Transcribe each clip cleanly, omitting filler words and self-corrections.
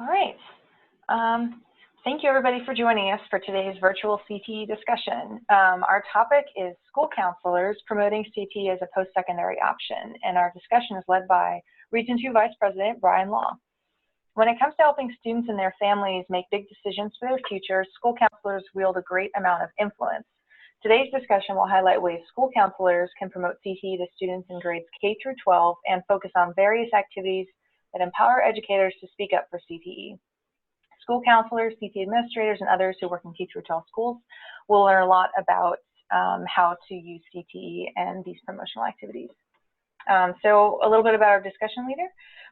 All right. Thank you everybody for joining us for today's virtual CTE discussion. Our topic is school counselors promoting CTE as a post-secondary option, and our discussion is led by Region 2 Vice President Brian Law. When it comes to helping students and their families make big decisions for their future, school counselors wield a great amount of influence. Today's discussion will highlight ways school counselors can promote CTE to students in grades K through 12 and focus on various activities that empower educators to speak up for CTE. School counselors, CTE administrators, and others who work in K through 12 schools will learn a lot about how to use CTE and these promotional activities. So a little bit about our discussion leader.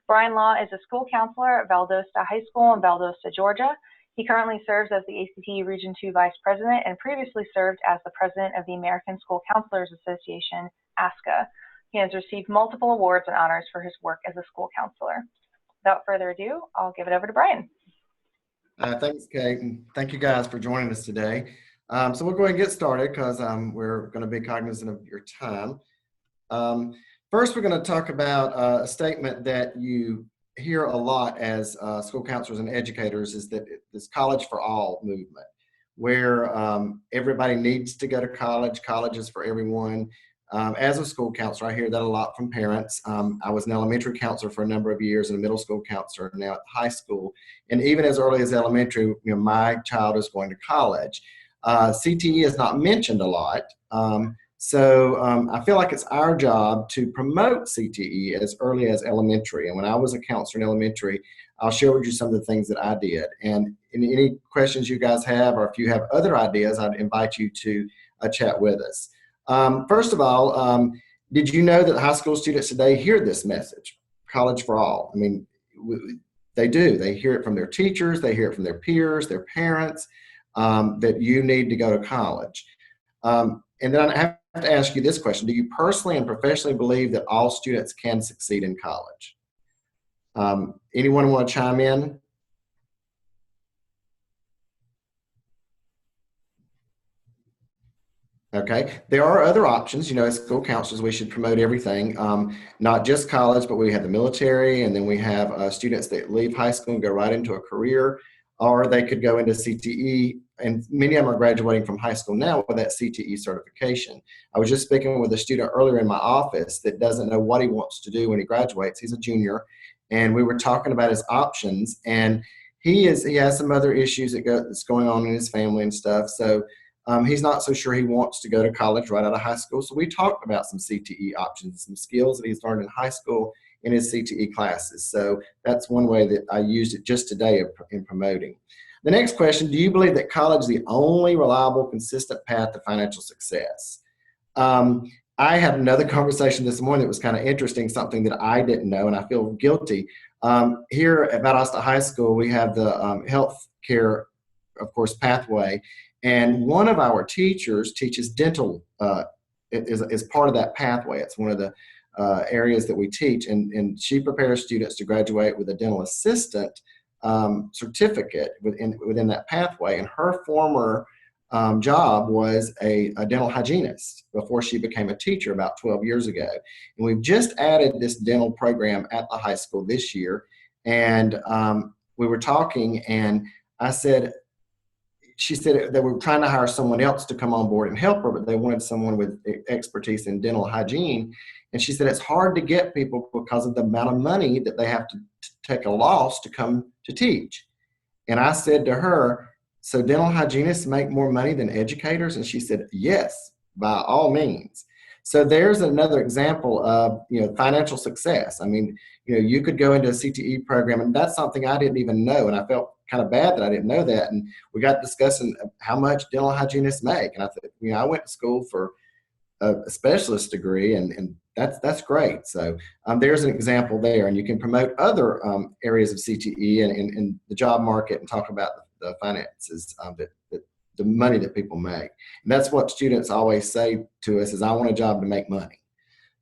Brian Law is a school counselor at Valdosta High School in Valdosta, Georgia. He currently serves as the ACT Region 2 Vice President and previously served as the President of the American School Counselors Association, ASCA. He has received multiple awards and honors for his work as a school counselor. Without further ado, I'll give it over to Brian. Thanks, Kate, and thank you guys for joining us today. So we'll go ahead and get started because we're going to be cognizant of your time. First, we're going to talk about a statement that you hear a lot as school counselors and educators, is that this college for all movement, where everybody needs to go to college. College is for everyone. As a school counselor, I hear that a lot from parents. I was an elementary counselor for a number of years and a middle school counselor now at high school. And even as early as elementary, my child is going to college. CTE is not mentioned a lot. So I feel like it's our job to promote CTE as early as elementary. And when I was a counselor in elementary, I'll share with you some of the things that I did. And any questions you guys have, or if you have other ideas, I'd invite you to chat with us. First of all, did you know that high school students today hear this message, college for all? I mean, they do. They hear it from their teachers. They hear it from their peers, their parents, that you need to go to college. And then I have to ask you this question. Do you personally and professionally believe that all students can succeed in college? Anyone want to chime in? Okay, there are other options. As school counselors, we should promote everything, not just college, but we have the military, and then we have students that leave high school and go right into a career, or they could go into CTE, and many of them are graduating from high school now with that CTE certification. I was just speaking with a student earlier in my office that doesn't know what he wants to do when he graduates. He's a junior, and we were talking about his options, and he has some other issues that's going on in his family and stuff, so he's not so sure he wants to go to college right out of high school. So we talked about some CTE options, some skills that he's learned in high school in his CTE classes. So that's one way that I used it just today in promoting. The next question, do you believe that college is the only reliable, consistent path to financial success? I had another conversation this morning that was kind of interesting, something that I didn't know, and I feel guilty. Here at Valdosta High School, we have the health care, of course, pathway. And one of our teachers teaches dental, is part of that pathway. It's one of the areas that we teach, and she prepares students to graduate with a dental assistant certificate within that pathway. And her former job was a dental hygienist before she became a teacher about 12 years ago. And we've just added this dental program at the high school this year. And we were talking, and she said they were trying to hire someone else to come on board and help her, but they wanted someone with expertise in dental hygiene. And she said it's hard to get people because of the amount of money that they have to take a loss to come to teach. And I said to her, so dental hygienists make more money than educators? And she said, yes, by all means. So there's another example of financial success. I mean, you could go into a CTE program, and that's something I didn't even know, and I felt kind of bad that I didn't know that. And we got discussing how much dental hygienists make, and I thought, I went to school for a specialist degree, and that's great. So there's an example there, and you can promote other areas of CTE and in the job market and talk about the finances, the money that people make. And that's what students always say to us is, I want a job to make money.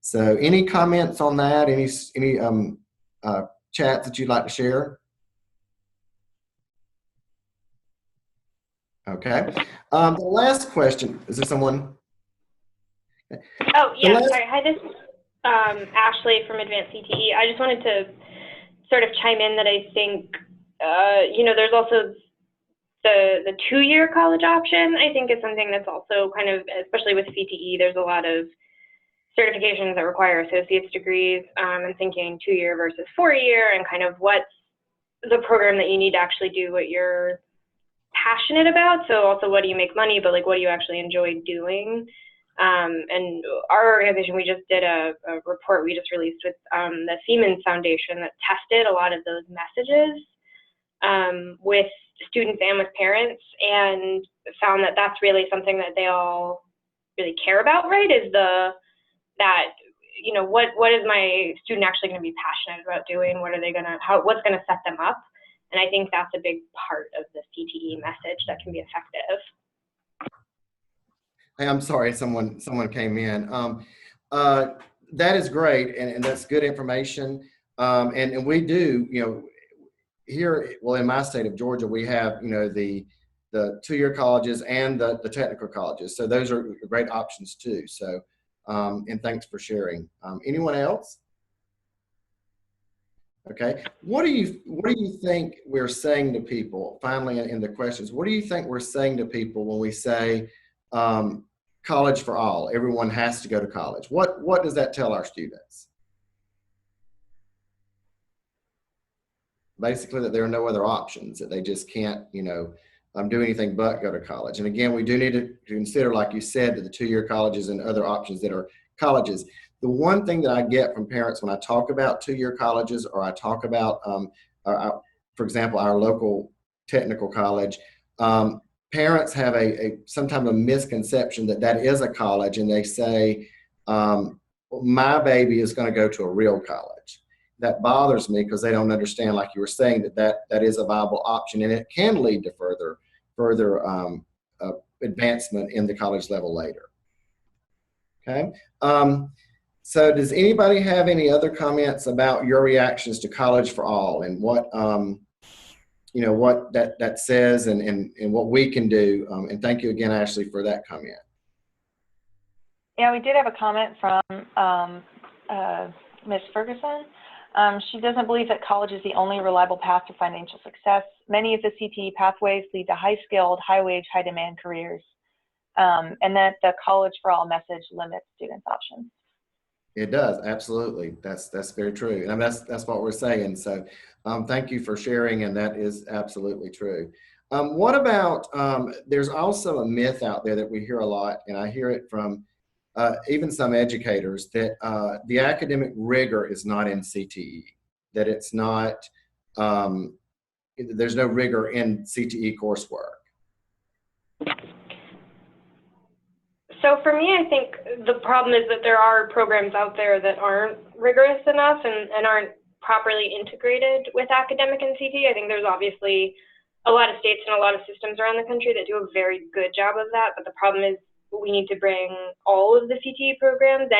So any comments on that? Any chats that you'd like to share? Okay. The last question, is there someone? Oh, yeah, sorry. Hi, this is Ashley from Advanced CTE. I just wanted to sort of chime in that I think there's also the 2-year college option. I think is something that's also kind of, especially with CTE, there's a lot of certifications that require associate's degrees, and thinking 2-year versus 4-year, and kind of what's the program that you need to actually do what you're passionate about. So also, what do you make money, but like, what do you actually enjoy doing? And our organization, we just did a report we just released with the Siemens Foundation that tested a lot of those messages with students and with parents, and found that that's really something that they all really care about, right? Is what is my student actually going to be passionate about doing? What are they what's going to set them up? And I think that's a big part of the CTE message that can be effective. Hey, I'm sorry, someone came in. That is great, and that's good information. And we do, here, well, in my state of Georgia, we have, the 2-year colleges and the technical colleges. So those are great options too. So, and thanks for sharing. Anyone else? Okay. What do you think we're saying to people, finally, in the questions, what do you think we're saying to people when we say college for all, everyone has to go to college? What does that tell our students? Basically, that there are no other options, that they just can't, do anything but go to college. And again, we do need to consider, like you said, that the 2-year colleges and other options that are colleges. The one thing that I get from parents when I talk about 2-year colleges, or I talk about, for example, our local technical college, parents have sometimes a misconception that is a college, and they say, my baby is going to go to a real college. That bothers me because they don't understand, like you were saying, that is a viable option, and it can lead to further advancement in the college level later. Okay. So does anybody have any other comments about your reactions to College for All, and what what that says, and what we can do? And thank you again, Ashley, for that comment. Yeah, we did have a comment from Ms. Ferguson. She doesn't believe that college is the only reliable path to financial success. Many of the CTE pathways lead to high-skilled, high-wage, high-demand careers, and that the College for All message limits students' options. It does, absolutely. That's very true, and that's what we're saying. So, thank you for sharing, and that is absolutely true. What about? There's also a myth out there that we hear a lot, and I hear it from even some educators, that the academic rigor is not in CTE, that it's not, there's no rigor in CTE coursework. So for me, I think the problem is that there are programs out there that aren't rigorous enough and aren't properly integrated with academic and CTE. I think there's obviously a lot of states and a lot of systems around the country that do a very good job of that, but the problem is we need to bring all of the CTE programs,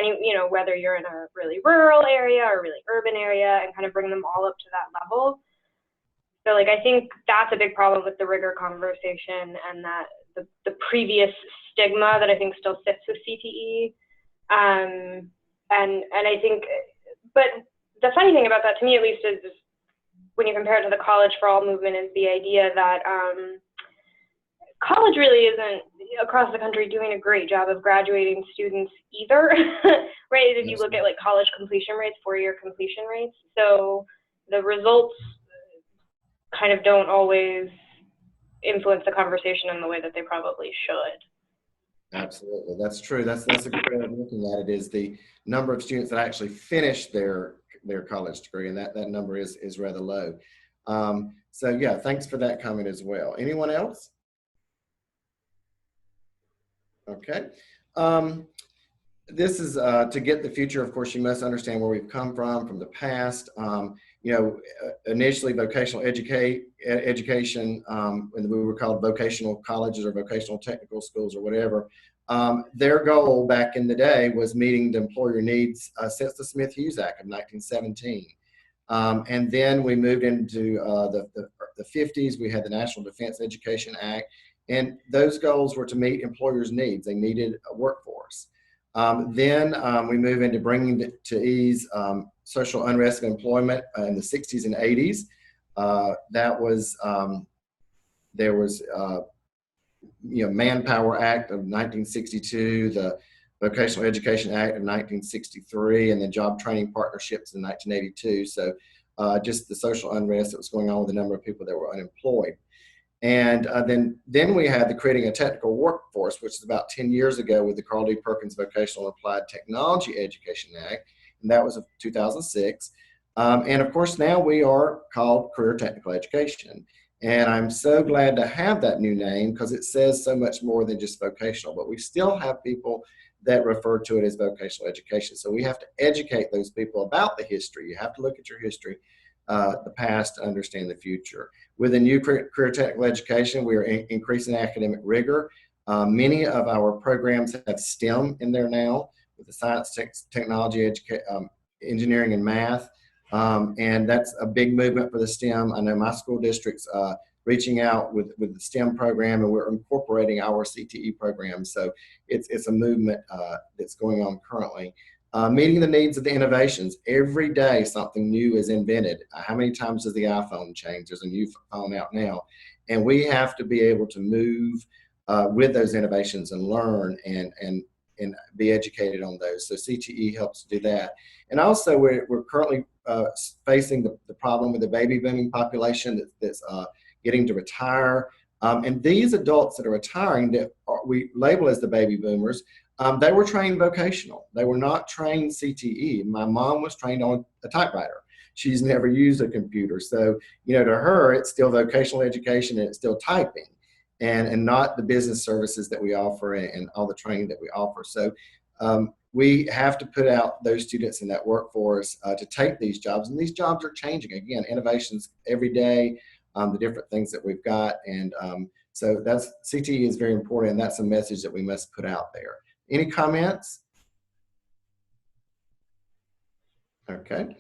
whether you're in a really rural area or really urban area, and kind of bring them all up to that level. So I think that's a big problem with the rigor conversation, and that the previous stigma that I think still sits with CTE. And I think, but the funny thing about that, to me at least, is when you compare it to the College for All movement, is the idea that college really isn't across the country doing a great job of graduating students either, right? If you look at college completion rates, 4-year completion rates. So the results kind of don't always influence the conversation in the way that they probably should. Absolutely, that's true. That's a good way of looking at it, is the number of students that actually finish their college degree, and that number is rather low. So yeah, thanks for that comment as well. Anyone else? Okay. This is to get the future. Of course, you must understand where we've come from the past. Initially vocational education, when we were called vocational colleges or vocational technical schools or whatever, their goal back in the day was meeting the employer needs since the Smith-Hughes Act of 1917. And then we moved into the 50s. We had the National Defense Education Act, and those goals were to meet employers' needs. They needed a workforce. Then we move into bringing to ease social unrest of employment in the 60s and 80s. There was Manpower Act of 1962, the Vocational Education Act of 1963, and then Job Training Partnerships in 1982. So just the social unrest that was going on with the number of people that were unemployed. And then we had the Creating a Technical Workforce, which is about 10 years ago with the Carl D. Perkins Vocational and Applied Technology Education Act, and that was of 2006. And of course, now we are called Career Technical Education. And I'm so glad to have that new name because it says so much more than just vocational, but we still have people that refer to it as vocational education. So we have to educate those people about the history. You have to look at your history, the past, to understand the future. With the new career technical education, we are increasing academic rigor. Many of our programs have STEM in there now, with the science, technology, engineering, and math. And that's a big movement for the STEM. I know my school district's reaching out with the STEM program, and we're incorporating our CTE program. So it's a movement that's going on currently. Meeting the needs of the innovations. Every day something new is invented. How many times does the iPhone change? There's a new phone out now. And we have to be able to move with those innovations and learn and be educated on those. So CTE helps do that. And also we're currently facing the problem with the baby booming population that's getting to retire. And these adults that are retiring that we label as the baby boomers, they were trained vocational. They were not trained CTE. My mom was trained on a typewriter. She's never used a computer. So, to her, it's still vocational education and it's still typing and not the business services that we offer and all the training that we offer. So we have to put out those students in that workforce to take these jobs. And these jobs are changing. Again, innovations every day, the different things that we've got. And so CTE is very important, and that's a message that we must put out there. Any comments? Okay.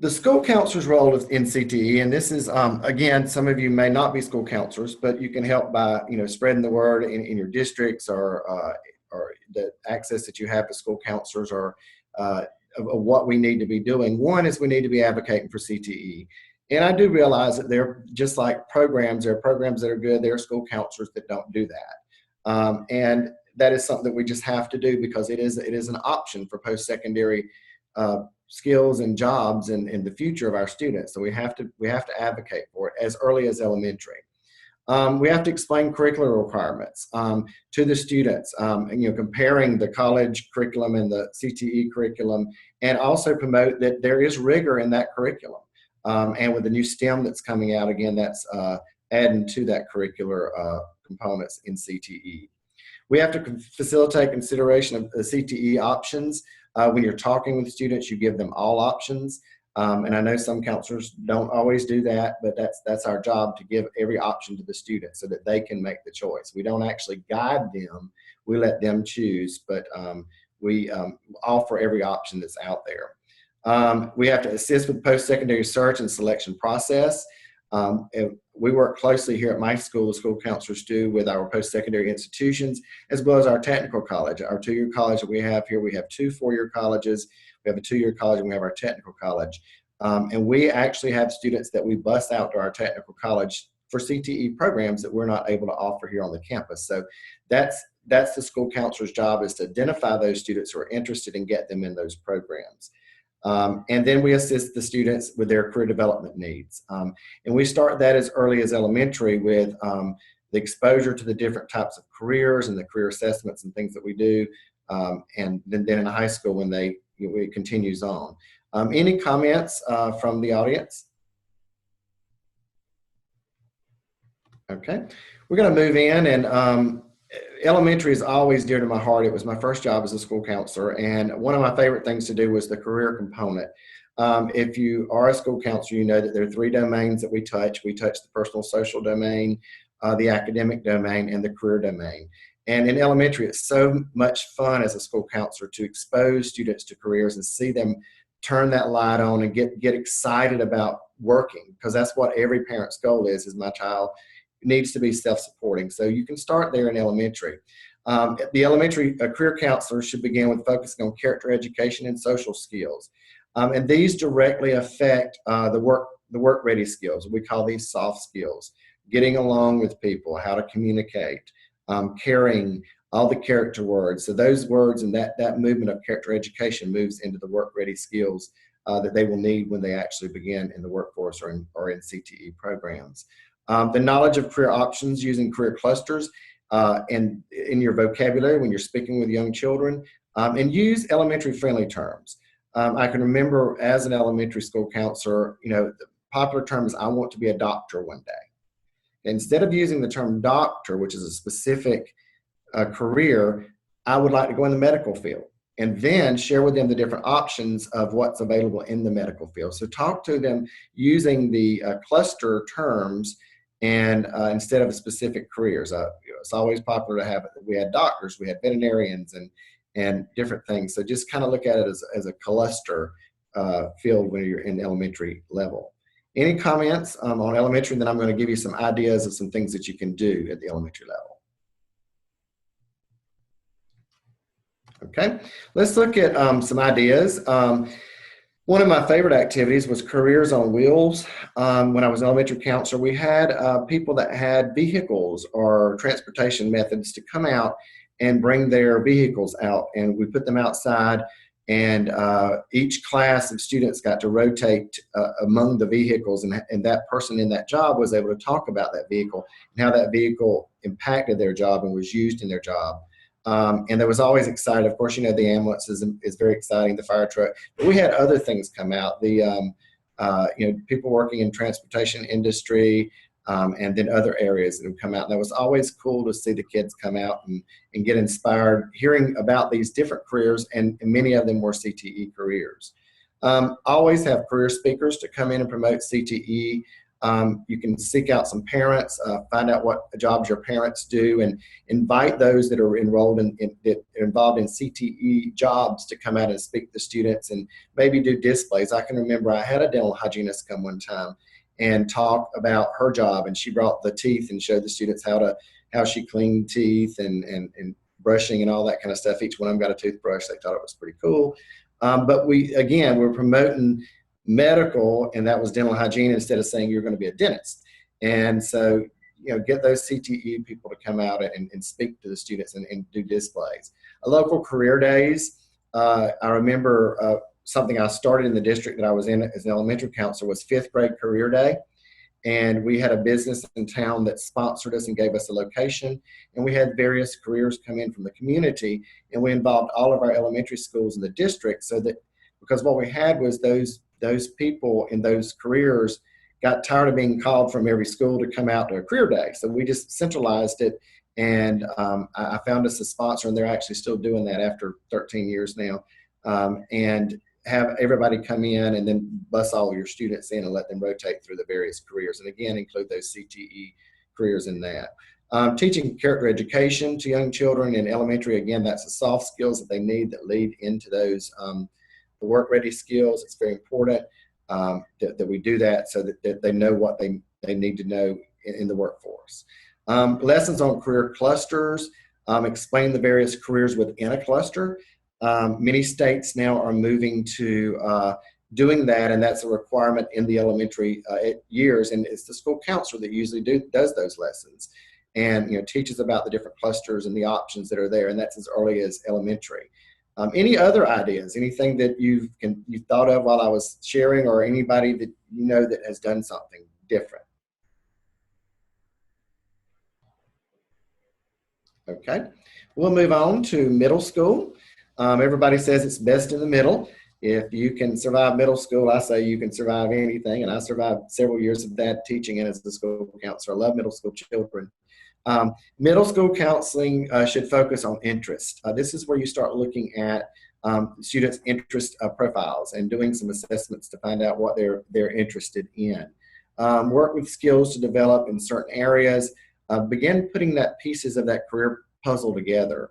The school counselor's role in CTE, and this is, again, some of you may not be school counselors, but you can help by, spreading the word in your districts or the access that you have to school counselors or of what we need to be doing. One is we need to be advocating for CTE. And I do realize that they're just like programs. There are programs that are good. There are school counselors that don't do that. And that is something that we just have to do because it is an option for post-secondary skills and jobs in the future of our students. So we have to advocate for it as early as elementary. We have to explain curricular requirements to the students, comparing the college curriculum and the CTE curriculum, and also promote that there is rigor in that curriculum. And with the new STEM that's coming out, again, that's adding to that curricular components in CTE. We have to facilitate consideration of the CTE options. When you're talking with students, you give them all options. And I know some counselors don't always do that, but that's our job, to give every option to the student so that they can make the choice. We don't actually guide them, we let them choose, but we offer every option that's out there. We have to assist with post-secondary search and selection process. We work closely here at my school, the school counselors do, with our post-secondary institutions, as well as our technical college. Our two-year college that we have here, we have two four-year colleges. We have a two-year college and we have our technical college. And we actually have students that we bus out to our technical college for CTE programs that we're not able to offer here on the campus. So that's the school counselor's job, is to identify those students who are interested and get them in those programs. And then we assist the students with their career development needs. And we start that as early as elementary with the exposure to the different types of careers and the career assessments and things that we do. And then in high school when it continues on. Any comments from the audience? Okay, we're going to move in, and elementary is always dear to my heart. It was my first job as a school counselor, and one of my favorite things to do was the career component. If you are a school counselor, you know that there are three domains that we touch. We touch the personal social domain, the academic domain, and the career domain. And in elementary, it's so much fun as a school counselor to expose students to careers and see them turn that light on and get excited about working, because that's what every parent's goal is my child needs to be self-supporting. So you can start there in elementary. The elementary career counselor should begin with focusing on character education and social skills. And these directly affect the work ready skills. We call these soft skills: getting along with people, how to communicate, caring, all the character words. So those words and that movement of character education moves into the work ready skills that they will need when they actually begin in the workforce or in CTE programs. The knowledge of career options using career clusters and in your vocabulary when you're speaking with young children, and use elementary friendly terms. I can remember as an elementary school counselor, the popular term is, "I want to be a doctor one day." Instead of using the term doctor, which is a specific career, I would like to go in the medical field, and then share with them the different options of what's available in the medical field. So talk to them using the cluster terms and instead of specific careers. It's always popular to have, we had doctors, we had veterinarians, and different things. So just kind of look at it as a cluster field when you're in elementary level. Any comments on elementary? Then I'm going to give you some ideas of some things that you can do at the elementary level. Okay, let's look at some ideas. One of my favorite activities was Careers on Wheels. When I was an elementary counselor, we had people that had vehicles or transportation methods to come out and bring their vehicles out, and we put them outside, and each class of students got to rotate among the vehicles, and that person in that job was able to talk about that vehicle and how that vehicle impacted their job and was used in their job. And there was always excited. Of course, the ambulance is very exciting, the fire truck. But we had other things come out. People working in transportation industry, and then other areas that would come out. And that was always cool to see the kids come out and get inspired, hearing about these different careers, and many of them were CTE careers. Always have career speakers to come in and promote CTE. You can seek out some parents, find out what jobs your parents do, and invite those that are involved in CTE jobs to come out and speak to students and maybe do displays. I can remember I had a dental hygienist come one time and talk about her job, and she brought the teeth and showed the students how she cleaned teeth and brushing and all that kind of stuff. Each one of them got a toothbrush. They thought it was pretty cool. But we're promoting medical, and that was dental hygiene, instead of saying you're going to be a dentist. And so, get those CTE people to come out and speak to the students and do displays. Local career days. I remember something I started in the district that I was in as an elementary counselor was 5th grade career day. And we had a business in town that sponsored us and gave us a location. And we had various careers come in from the community. And we involved all of our elementary schools in the district, because what we had was those people in those careers got tired of being called from every school to come out to a career day. So we just centralized it, and I found us a sponsor, and they're actually still doing that after 13 years now, and have everybody come in and then bus all your students in and let them rotate through the various careers, and again include those CTE careers in that. Teaching character education to young children in elementary, again, that's the soft skills that they need that lead into those the work ready skills. It's very important that we do that so that they know what they need to know in the workforce. Lessons on career clusters, explain the various careers within a cluster. Many states now are moving to doing that, and that's a requirement in the elementary years, and it's the school counselor that usually does those lessons and teaches about the different clusters and the options that are there, and that's as early as elementary. Any other ideas, anything that you thought of while I was sharing, or anybody that that has done something different? Okay, we'll move on to middle school. Everybody says it's best in the middle. If you can survive middle school, I say you can survive anything, and I survived several years of that teaching and as a school counselor. I love middle school children. Middle school counseling should focus on interest. This is where you start looking at students' interest profiles and doing some assessments to find out what they're interested in. Work with skills to develop in certain areas. Begin putting that pieces of that career puzzle together,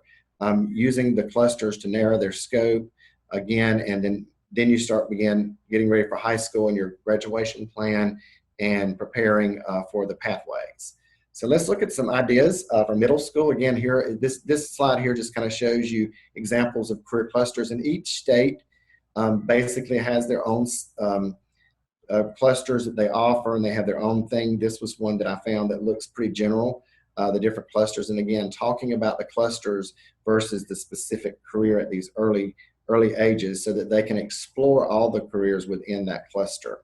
using the clusters to narrow their scope again, and then you begin getting ready for high school and your graduation plan and preparing for the pathways. So let's look at some ideas for middle school. Again, here, this slide here just kind of shows you examples of career clusters. In each state, basically has their own clusters that they offer, and they have their own thing. This was one that I found that looks pretty general, the different clusters. And again, talking about the clusters versus the specific career at these early ages so that they can explore all the careers within that cluster.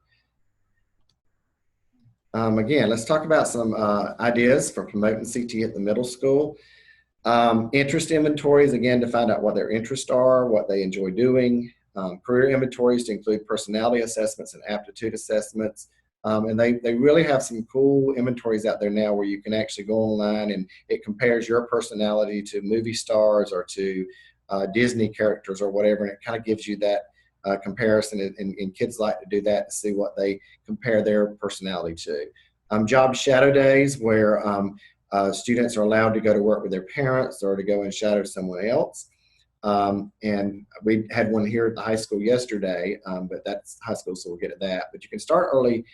Again, let's talk about some ideas for promoting CTE at the middle school. Interest inventories, again, to find out what their interests are, what they enjoy doing. Career inventories to include personality assessments and aptitude assessments. And they really have some cool inventories out there now where you can actually go online and it compares your personality to movie stars or to Disney characters or whatever, and it kind of gives you that comparison, and kids like to do that to see what they compare their personality to. Job shadow days where students are allowed to go to work with their parents or to go and shadow someone else. And we had one here at the high school yesterday, but that's high school, so we'll get at that. But you can start early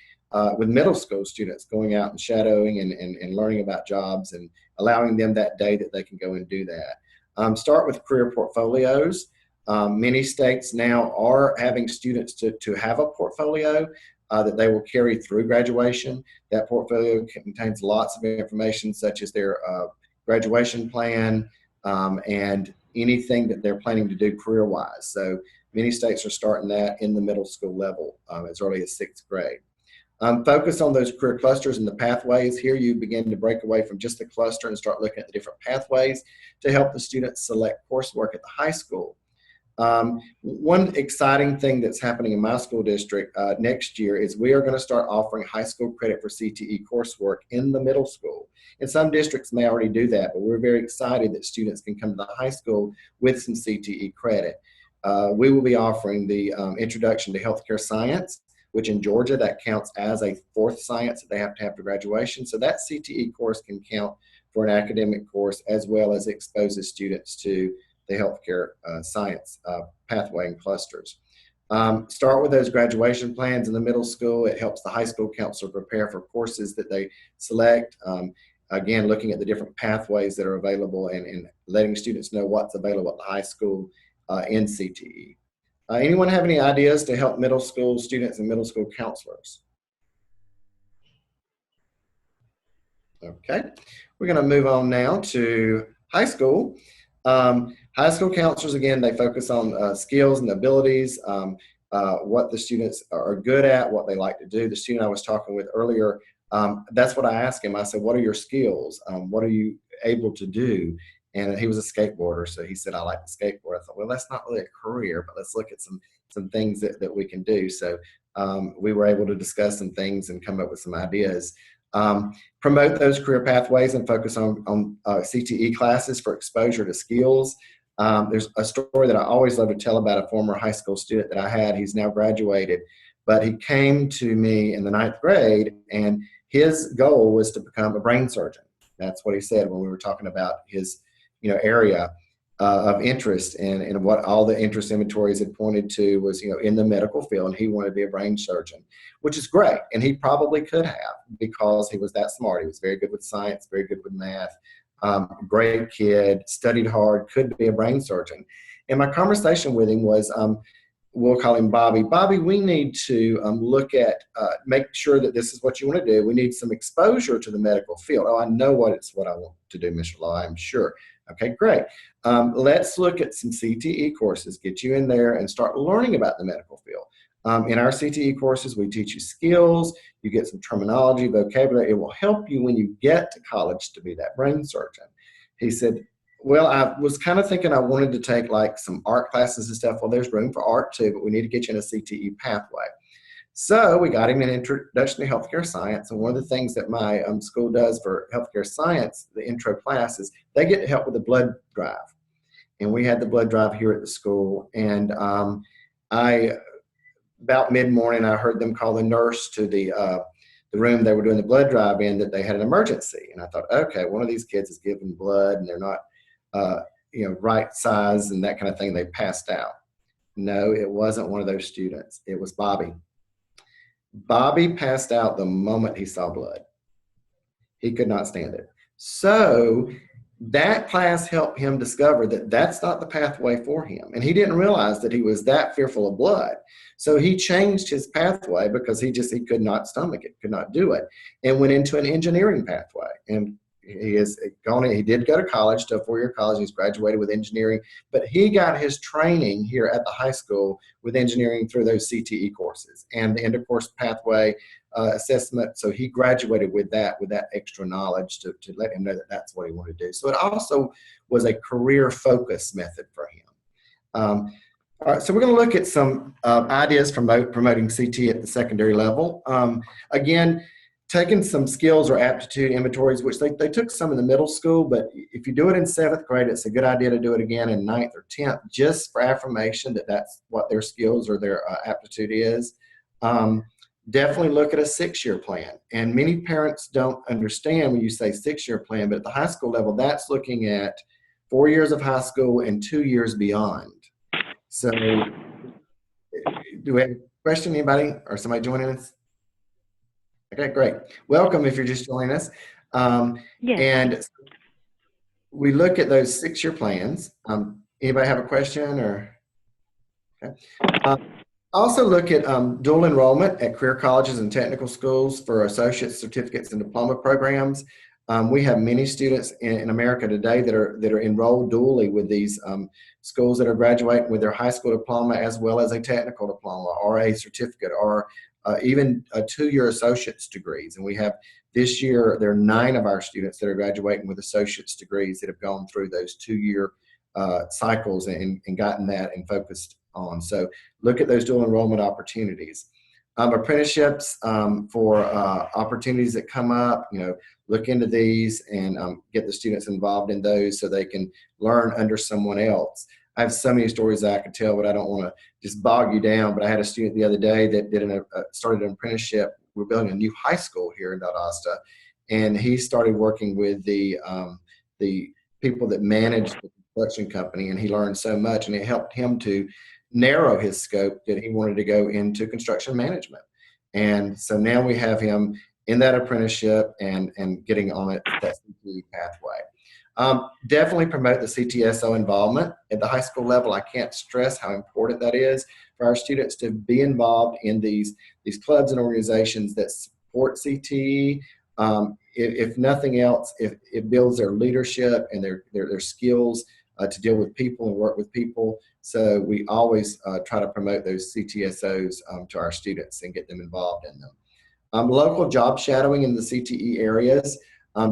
with middle school students going out and shadowing and learning about jobs and allowing them that day that they can go and do that. Start with career portfolios. Many states now are having students to have a portfolio that they will carry through graduation. That portfolio contains lots of information such as their graduation plan and anything that they're planning to do career-wise. So many states are starting that in the middle school level as early as 6th grade. Focus on those career clusters and the pathways. Here you begin to break away from just the cluster and start looking at the different pathways to help the students select coursework at the high school. One exciting thing that's happening in my school district next year is we are going to start offering high school credit for CTE coursework in the middle school. And some districts may already do that, but we're very excited that students can come to the high school with some CTE credit. We will be offering the Introduction to Healthcare Science, which in Georgia that counts as a 4th science that they have to have for graduation. So that CTE course can count for an academic course as well as exposes students to the healthcare science pathway and clusters. Start with those graduation plans in the middle school. It helps the high school counselor prepare for courses that they select. Again, looking at the different pathways that are available and letting students know what's available at the high school in CTE. Anyone have any ideas to help middle school students and middle school counselors? Okay, we're going to move on now to high school. High school counselors, again, they focus on skills and abilities, what the students are good at, what they like to do. The student I was talking with earlier, that's what I asked him. I said, what are your skills? What are you able to do? And he was a skateboarder, so he said, I like to skateboard. I thought, well, that's not really a career, but let's look at some things that we can do. So we were able to discuss some things and come up with some ideas. Promote those career pathways and focus on CTE classes for exposure to skills. There's a story that I always love to tell about a former high school student that I had. He's now graduated, but he came to me in the 9th grade, and his goal was to become a brain surgeon. That's what he said when we were talking about his area of interest, and what all the interest inventories had pointed to was in the medical field, and he wanted to be a brain surgeon, which is great, and he probably could have because he was that smart. He was very good with science, very good with math, great kid, studied hard, could be a brain surgeon. And my conversation with him was, we'll call him Bobby. Bobby, we need to look at, make sure that this is what you want to do. We need some exposure to the medical field. Oh, I know what I want to do, Mr. Law, I'm sure. Okay, great. Let's look at some CTE courses, get you in there and start learning about the medical field. In our CTE courses, we teach you skills, you get some terminology, vocabulary. It will help you when you get to college to be that brain surgeon. He said, well, I was kind of thinking I wanted to take like some art classes and stuff. Well, there's room for art too, but we need to get you in a CTE pathway. So we got him an Introduction to Healthcare Science, and one of the things that my school does for healthcare science, the intro class, is they get help with the blood drive. And we had the blood drive here at the school, and about mid-morning, I heard them call the nurse to the room they were doing the blood drive in, that they had an emergency. And I thought, okay, one of these kids is giving blood, and they're not right size and that kind of thing. They passed out. No, it wasn't one of those students. It was Bobby. Bobby passed out the moment he saw blood. He could not stand it. So that class helped him discover that that's not the pathway for him. And he didn't realize that he was that fearful of blood. So he changed his pathway because he could not stomach it, could not do it, and went into an engineering pathway. And he did go to college, to a 4-year college. He's graduated with engineering, but he got his training here at the high school with engineering through those CTE courses and the end of course pathway assessment. So he graduated with that extra knowledge to let him know that that's what he wanted to do. So it also was a career focus method for him. All right, so we're going to look at some ideas for promoting CTE at the secondary level. Again, taking some skills or aptitude inventories, which they took some in the middle school, but if you do it in 7th grade, it's a good idea to do it again in 9th or 10th, just for affirmation that that's what their skills or their aptitude is. Definitely look at a 6-year plan. And many parents don't understand when you say 6-year plan, but at the high school level, that's looking at 4 years of high school and 2 years beyond. So do we have a question, anybody, or somebody joining us? Okay, great. Welcome if you're just joining us. Yes. And we look at those 6-year plans. Anybody have a question or? Okay. Also look at dual enrollment at career colleges and technical schools for associates, certificates, and diploma programs. We have many students in America today that are enrolled dually with these schools that are graduating with their high school diploma as well as a technical diploma or a certificate or even a 2-year associate's degrees. And we have this year, there are 9 of our students that are graduating with associate's degrees that have gone through those 2-year cycles and gotten that and focused on. So look at those dual enrollment opportunities. Apprenticeships for opportunities that come up, look into these and get the students involved in those so they can learn under someone else. I have so many stories that I could tell, but I don't want to just bog you down. But I had a student the other day that started an apprenticeship. We're building a new high school here in Valdosta, and he started working with the people that manage the construction company, and he learned so much, and it helped him to narrow his scope that he wanted to go into construction management. And so now we have him in that apprenticeship and getting on that CTE pathway. Definitely promote the CTSO involvement at the high school level. I can't stress how important that is for our students to be involved in these clubs and organizations that support CTE. If nothing else, it builds their leadership and their skills to deal with people and work with people. So we always try to promote those CTSOs to our students and get them involved in them. Local job shadowing in the CTE areas.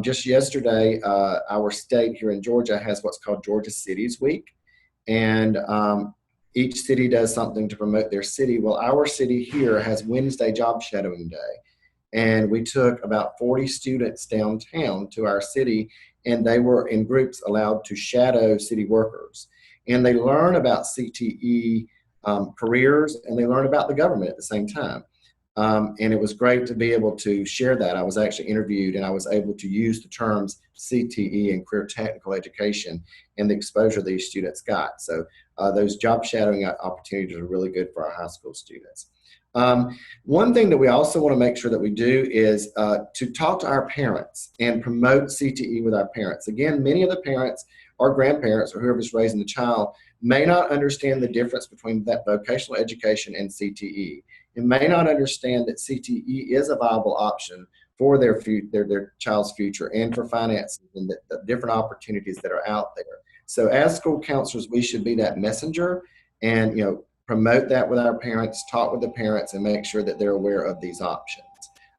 Just yesterday, our state here in Georgia has what's called Georgia Cities Week. And each city does something to promote their city. Well, our city here has Wednesday Job Shadowing Day. And we took about 40 students downtown to our city, and they were in groups allowed to shadow city workers. And they learn about CTE careers, and they learn about the government at the same time. And it was great to be able to share that. I was actually interviewed, and I was able to use the terms CTE and career technical education and the exposure these students got. So those job shadowing opportunities are really good for our high school students. One thing that we also want to make sure that we do is to talk to our parents and promote CTE with our parents. Again, many of the parents or grandparents or whoever's raising the child may not understand the difference between that vocational education and CTE. And may not understand that CTE is a viable option for their child's future and for finances and the different opportunities that are out there. So as school counselors, we should be that messenger and promote that with our parents, talk with the parents, and make sure that they're aware of these options.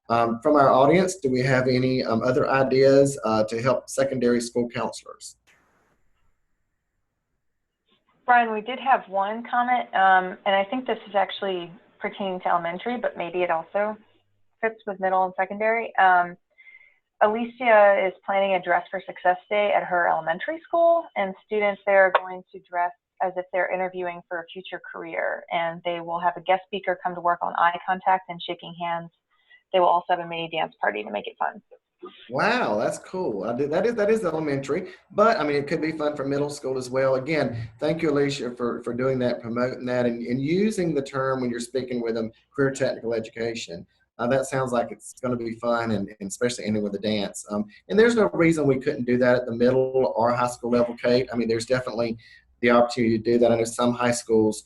From our audience, do we have any other ideas to help secondary school counselors? Brian, we did have one comment, and I think this is actually pertaining to elementary, but maybe it also fits with middle and secondary. Alicia is planning a Dress for Success Day at her elementary school, and students there are going to dress as if they're interviewing for a future career, and they will have a guest speaker come to work on eye contact and shaking hands. They will also have a mini dance party to make it fun. Wow, that's cool. That is elementary, but I mean, it could be fun for middle school as well. Again, thank you, Alicia, for doing that, promoting that, and using the term when you're speaking with them, career technical education. That sounds like it's going to be fun, and especially ending with a dance. And there's no reason we couldn't do that at the middle or high school level, Kate. I mean, there's definitely the opportunity to do that. I know some high schools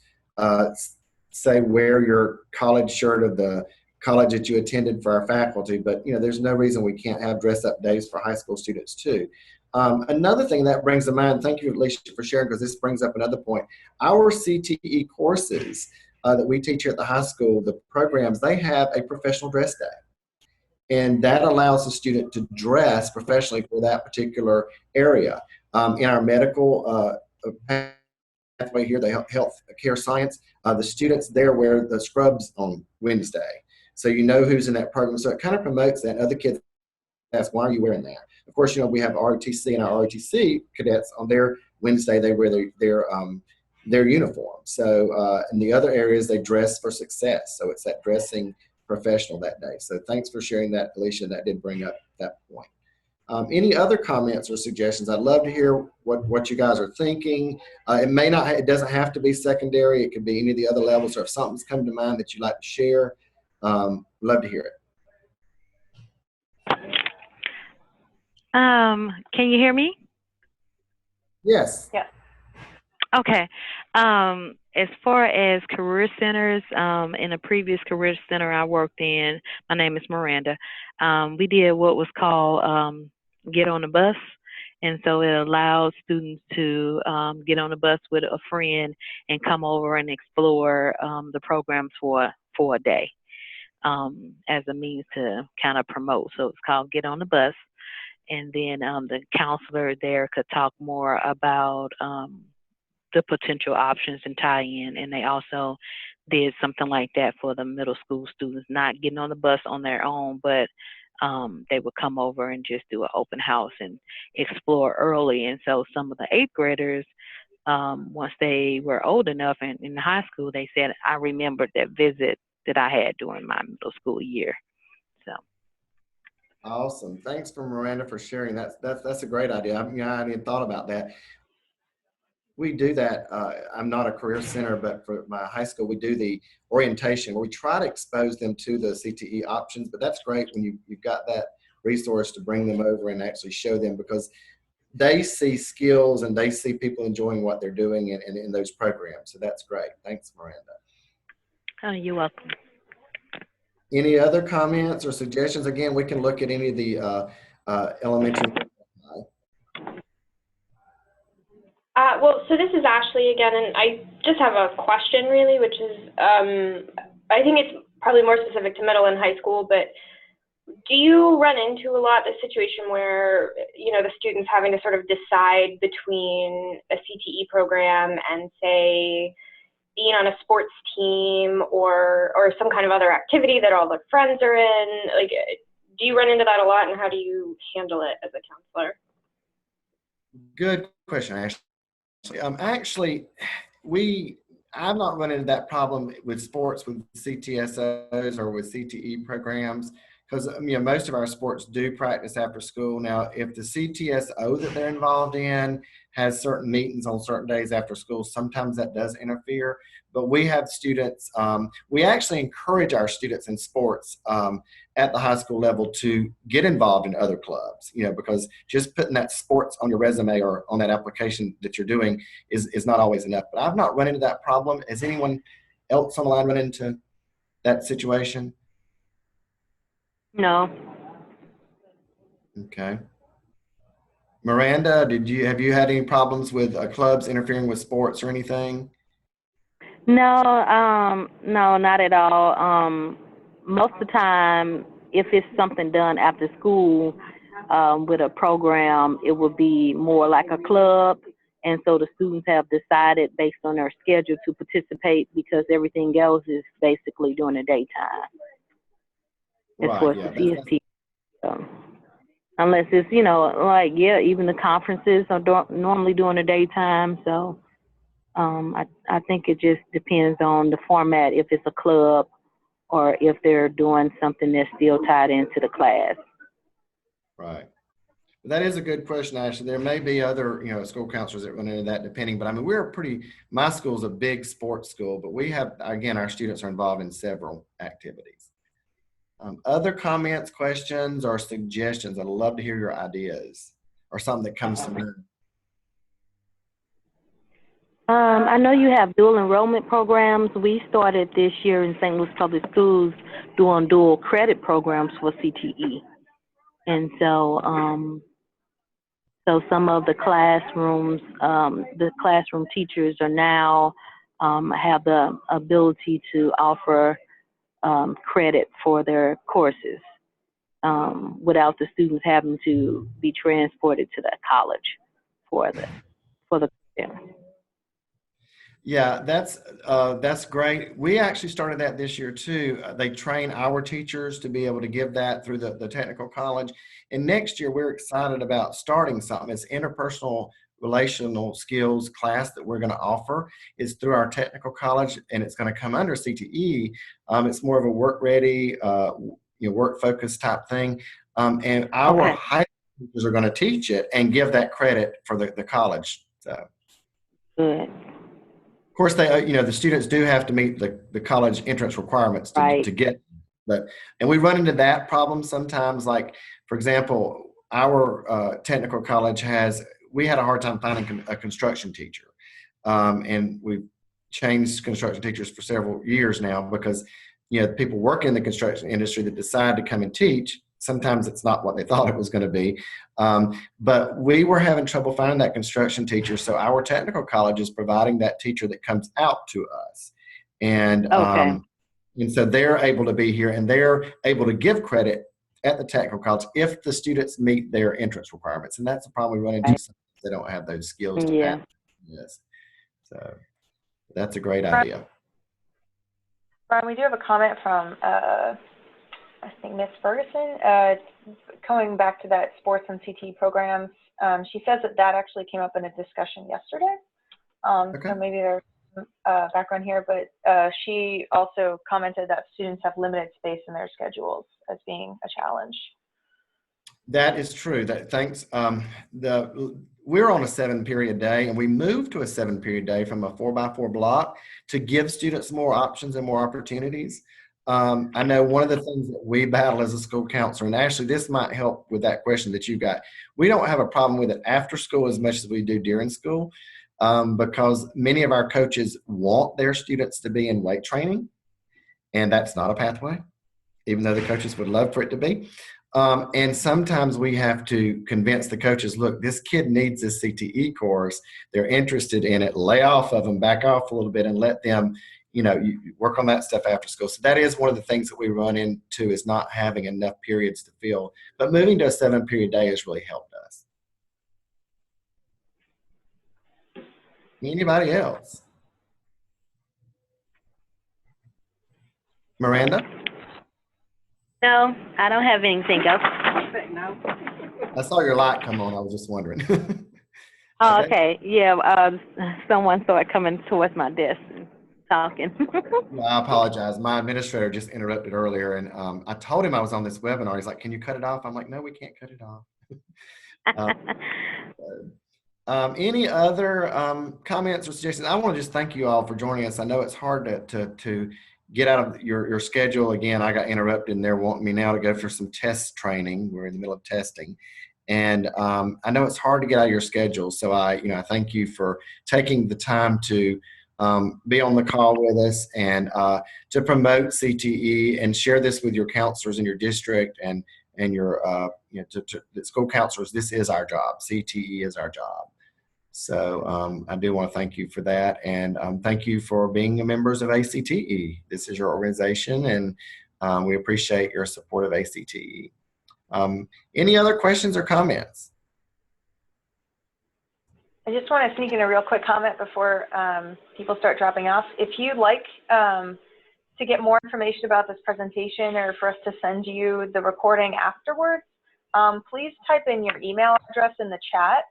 say wear your college shirt of the college that you attended for our faculty, but there's no reason we can't have dress up days for high school students too. Another thing that brings to mind, thank you, Alicia, for sharing, because this brings up another point. Our CTE courses that we teach here at the high school, the programs, they have a professional dress day. And that allows the student to dress professionally for that particular area. In our medical pathway here, the health care science, the students there wear the scrubs on Wednesday. So you know who's in that program. So it kind of promotes that. Other kids ask, why are you wearing that? Of course, we have ROTC, and our ROTC cadets on their Wednesday, they wear their uniform. So in the other areas, they dress for success. So it's that dressing professional that day. So thanks for sharing that, Alicia. That did bring up that point. Any other comments or suggestions? I'd love to hear what you guys are thinking. It doesn't have to be secondary. It could be any of the other levels, or if something's come to mind that you'd like to share, love to hear it. Can you hear me? Yes. Yeah. Okay. As far as career centers, in a previous career center I worked in, my name is Miranda, we did what was called Get on the Bus. And so it allowed students to get on the bus with a friend and come over and explore the programs for a day as a means to kind of promote. So it's called Get on the Bus. And then the counselor there could talk more about the potential options and tie in. And they also did something like that for the middle school students, not getting on the bus on their own, but they would come over and just do an open house and explore early. And so some of the 8th graders, once they were old enough and in high school, they said, I remembered that visit that I had during my middle school year. So. Awesome. Thanks for Miranda for sharing. That's a great idea. I hadn't even thought about that. We do that. I'm not a career center, but for my high school, we do the orientation where we try to expose them to the CTE options. But that's great when you've got that resource to bring them over and actually show them, because they see skills and they see people enjoying what they're doing in those programs. So that's great. Thanks, Miranda. Oh, you're welcome. Any other comments or suggestions? Again, we can look at any of the elementary. Well, so this is Ashley again, and I just have a question really, which is, I think it's probably more specific to middle and high school, but do you run into a lot the situation where, the students having to sort of decide between a CTE program and, say, being on a sports team or some kind of other activity that all their friends are in? Like, do you run into that a lot, and how do you handle it as a counselor? Good question, Ashley. Actually, I've not run into that problem with sports, with CTSOs or with CTE programs, because most of our sports do practice after school. Now, if the CTSO that they're involved in has certain meetings on certain days after school, sometimes that does interfere. But we have students, we actually encourage our students in sports at the high school level to get involved in other clubs, because just putting that sports on your resume or on that application that you're doing is not always enough. But I've not run into that problem. Has anyone else on the line run into that situation? No. Okay. Miranda, have you had any problems with clubs interfering with sports or anything? No, no, not at all. Most of the time, if it's something done after school with a program, it would be more like a club. And so the students have decided based on their schedule to participate, because everything else is basically during the daytime. As far as the CST. Unless it's, even the conferences are normally during the daytime. So I think it just depends on the format, if it's a club or if they're doing something that's still tied into the class. Right. That is a good question, Ashley. There may be other, school counselors that run into that depending, but my school's a big sports school, but we have, again, our students are involved in several activities. Other comments, questions, or suggestions? I'd love to hear your ideas or something that comes to mind. I know you have dual enrollment programs. We started this year in St. Louis Public Schools doing dual credit programs for CTE. And so, so some of the classrooms, the classroom teachers are now have the ability to offer credit for their courses without the students having to be transported to that college for the Yeah, that's great. We actually started that this year too. They train our teachers to be able to give that through the technical college. And next year we're excited about starting something. It's interpersonal relational skills class that we're going to offer. It's through our technical college, and it's going to come under CTE. It's more of a work ready, work focused type thing. And our high school teachers are going to teach it and give that credit for the college. So good. Of course, they, the students do have to meet the college entrance requirements to get, and we run into that problem sometimes. Like, for example, our technical college we had a hard time finding a construction teacher. And we've changed construction teachers for several years now because, people work in the construction industry that decide to come and teach. Sometimes it's not what they thought it was going to be. But we were having trouble finding that construction teacher. So our technical college is providing that teacher that comes out to us. And so they're able to be here and they're able to give credit at the technical college if the students meet their entrance requirements. And that's the problem we run into. They don't have those skills to pass. Yes. So that's a great idea. Brian, we do have a comment from I think Miss Ferguson, going back to that sports and CTE programs. She says that actually came up in a discussion yesterday. So maybe there's some background here, but she also commented that students have limited space in their schedules as being a challenge. That is true. Thanks. We're on a 7-period day, and we moved to a 7-period day from a 4x4 block to give students more options and more opportunities. I know one of the things that we battle as a school counselor, and actually this might help with that question that you've got. We don't have a problem with it after school as much as we do during school, because many of our coaches want their students to be in weight training, and that's not a pathway, even though the coaches would love for it to be. And sometimes we have to convince the coaches, look, this kid needs this CTE course. They're interested in it. Lay off of them, back off a little bit, and let them you work on that stuff after school. So that is one of the things that we run into, is not having enough periods to fill. But moving to a 7-period day has really helped us. Anybody else? Miranda? No, I don't have anything else. No. I saw your light come on. I was just wondering. Oh, okay. Yeah, someone saw it coming towards my desk and talking. Well, I apologize. My administrator just interrupted earlier, and I told him I was on this webinar. He's like, "Can you cut it off?" I'm like, "No, we can't cut it off." Any other comments or suggestions? I want to just thank you all for joining us. I know it's hard to get out of your schedule. Again, I got interrupted, and they're wanting me now to go for some test training. We're in the middle of testing. And I know it's hard to get out of your schedule. So I thank you for taking the time to be on the call with us and to promote CTE and share this with your counselors in your district and your to the school counselors. This is our job. CTE is our job. So I do want to thank you for that, and thank you for being members of ACTE. This is your organization, and we appreciate your support of ACTE. Any other questions or comments? I just want to sneak in a real quick comment before people start dropping off. If you'd like to get more information about this presentation, or for us to send you the recording afterwards, please type in your email address in the chat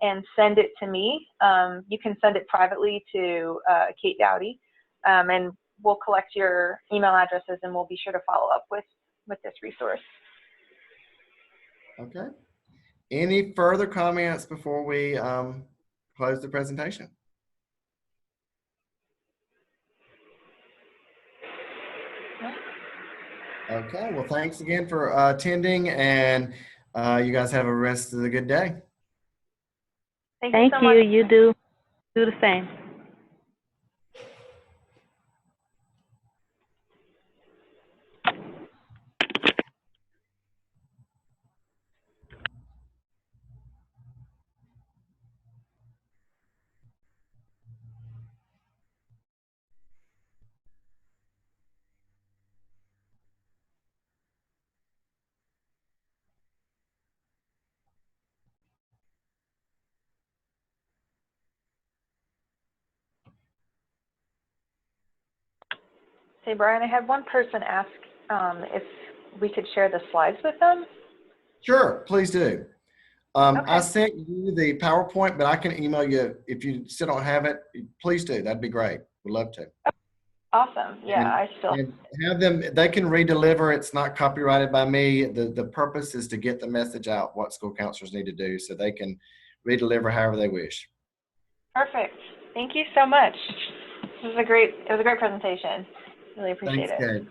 and send it to me. You can send it privately to Kate Dowdy, and we'll collect your email addresses, and we'll be sure to follow up with this resource. Okay. Any further comments before we close the presentation? Okay, well, thanks again for attending, and you guys have a rest of the good day. Thank you Thank so you. much. You do the same. Say, Brian, I had one person ask if we could share the slides with them. Sure, please do. I Okay. sent you the PowerPoint, but I can email you if you still don't have it. Please do. That'd be great. We'd love to. Awesome. Yeah, I still. And have them. They can redeliver. It's not copyrighted by me. The purpose is to get the message out what school counselors need to do, so they can redeliver however they wish. Perfect. Thank you so much. It was a great presentation. Really appreciate Thanks, it. Kate.